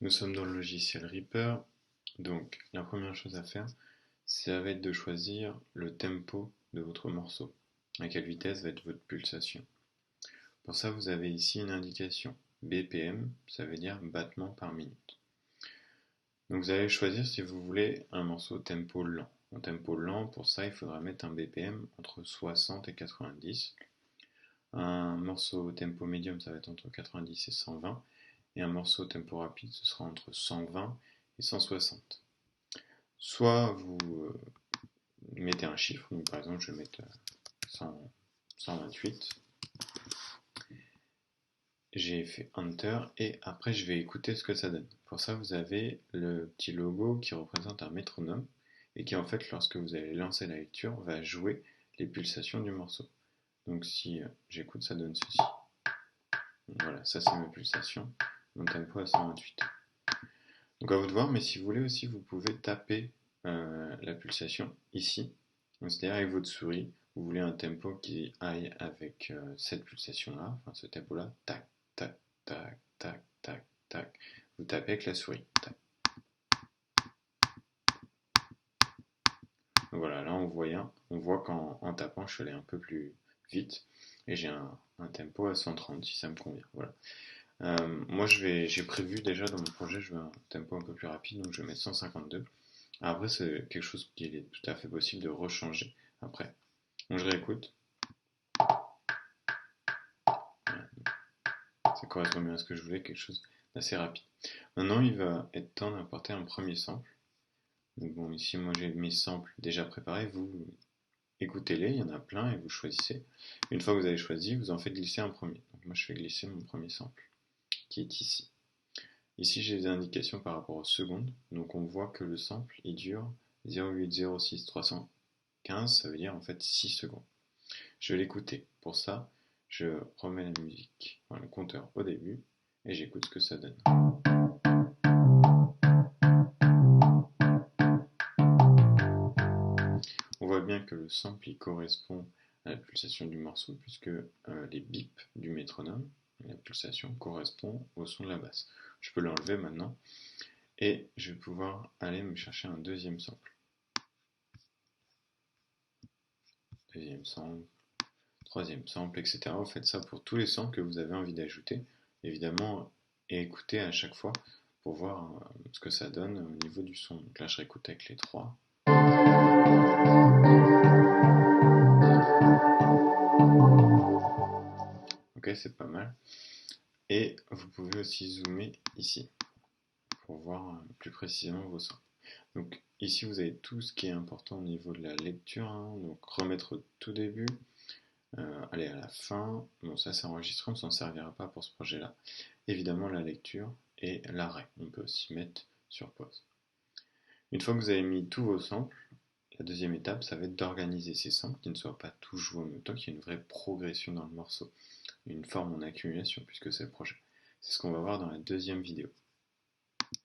Nous sommes dans le logiciel Reaper, donc la première chose à faire, ça va être de choisir le tempo de votre morceau, à quelle vitesse va être votre pulsation. Pour ça, vous avez ici une indication, BPM, ça veut dire battement par minute. Donc vous allez choisir si vous voulez un morceau tempo lent. En tempo lent, pour ça, il faudra mettre un BPM entre 60 et 90. Un morceau tempo médium, ça va être entre 90 et 120. Et un morceau tempo rapide, ce sera entre 120 et 160. Soit vous mettez un chiffre, donc par exemple je vais mettre 100, 128, j'ai fait Enter et après je vais écouter ce que ça donne. Pour ça vous avez le petit logo qui représente un métronome et qui en fait lorsque vous allez lancer la lecture va jouer les pulsations du morceau. Donc si j'écoute ça donne ceci. Voilà, ça c'est ma pulsation, mon tempo à 128. Donc à vous de voir, mais si vous voulez aussi, vous pouvez taper la pulsation ici. C'est-à-dire avec votre souris, vous voulez un tempo qui aille avec cette pulsation-là, enfin ce tempo-là, tac, tac, tac, tac, tac, tac. Vous tapez avec la souris. Tac. Donc voilà, là on voit qu'en tapant, je suis allé un peu plus vite et j'ai un tempo à 130 si ça me convient. Voilà. Moi j'ai prévu déjà dans mon projet, je veux un tempo un peu plus rapide, donc je vais mettre 152. Après, c'est quelque chose qu'il est tout à fait possible de rechanger après. Donc je réécoute. Ça correspond bien à ce que je voulais, quelque chose d'assez rapide. Maintenant, il va être temps d'importer un premier sample. Donc bon, ici, moi j'ai mes samples déjà préparés. Vous écoutez-les, il y en a plein et vous choisissez. Une fois que vous avez choisi, vous en faites glisser un premier. Donc moi, je fais glisser mon premier sample, qui est ici. Ici, j'ai des indications par rapport aux secondes. Donc on voit que le sample, il dure 0,06315, ça veut dire en fait 6 secondes. Je vais l'écouter. Pour ça, je remets la musique, enfin, le compteur au début et j'écoute ce que ça donne. On voit bien que le sample il correspond à la pulsation du morceau puisque les bips du métronome, la pulsation correspond au son de la basse. Je peux l'enlever maintenant et je vais pouvoir aller me chercher un deuxième sample. Deuxième sample, troisième sample, etc. Vous faites ça pour tous les samples que vous avez envie d'ajouter, évidemment, et écoutez à chaque fois pour voir ce que ça donne au niveau du son. Donc là, je réécoute avec les trois. Ok, c'est pas mal. Et vous pouvez aussi zoomer ici pour voir plus précisément vos sons. Donc ici, vous avez tout ce qui est important au niveau de la lecture. Donc remettre tout début, aller à la fin. Bon, ça c'est enregistré, on ne s'en servira pas pour ce projet-là. Évidemment, la lecture et l'arrêt. On peut aussi mettre sur pause. Une fois que vous avez mis tous vos samples, la deuxième étape, ça va être d'organiser ces samples qui ne soient pas tous joués en même temps, qu'il y ait une vraie progression dans le morceau, une forme en accumulation puisque c'est le projet. C'est ce qu'on va voir dans la deuxième vidéo.